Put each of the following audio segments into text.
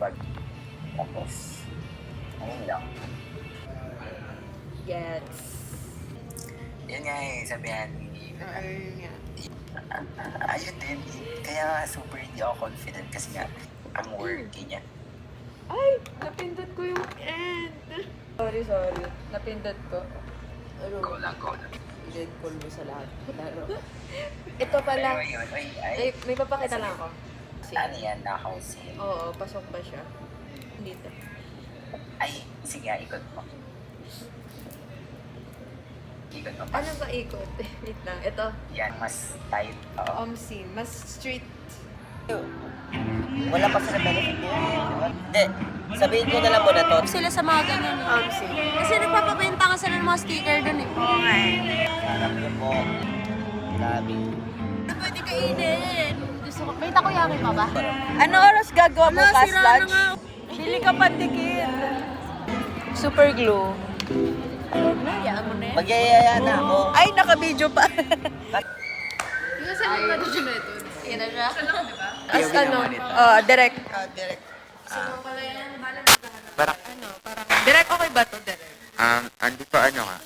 bag. Tapos, ayun lang. Gets. Yun nga eh, sabihan ni Ayun nga. ayun din. Kaya nga super hindi ako confident kasi nga, ang working niya. Ay! Napindot ko yung end. Sorry. Napindot ko. Go lang. Dead call mo sa lahat. Ito pala. Pero yun, ay, May papakita lang ako. ano yan, naka-housing. Oo, pasok pa siya. Dito. Ay, sige nga, ikot mo. Ikot mo pa. Ano ba ikot? Wait lang. Ito. Yan, mas tight. Oo. Omsi. Mas street. Wala pa sila benefit niya. Hindi. Sabihin ko na lang muna to. Sila sa mga ganyan. Omsi. Kasi nagpapabenta ka sila ng mga sticker dun eh. Oo nga Sarap niyo po. Grabe. Pwede kainin. Gusto ko. May takoyaki pa ba? Ano oras gagawa bukas sira na lunch? nga. Bili ka pandikit. Super glue. Hayaan mo na yan. Magyayaya na ako. Ay, naka-video pa. Kasi ano ba siya na ito? Yan na siya. As ano, direct. Direct. Parang, Direct okay ba to? Direct. andi pa ano nga.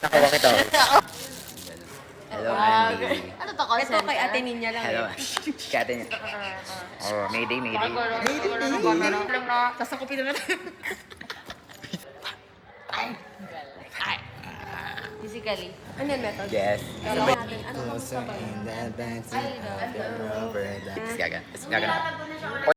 Nakuha kita. Hello, Andy. Ano to, call Ito kay Ate Ninya lang. Hello. Kaya niya. Oh, Mayday. Sasakupin na natin. Physically. Ano yung method? Yes. Ano kung gusto ba? Gaga.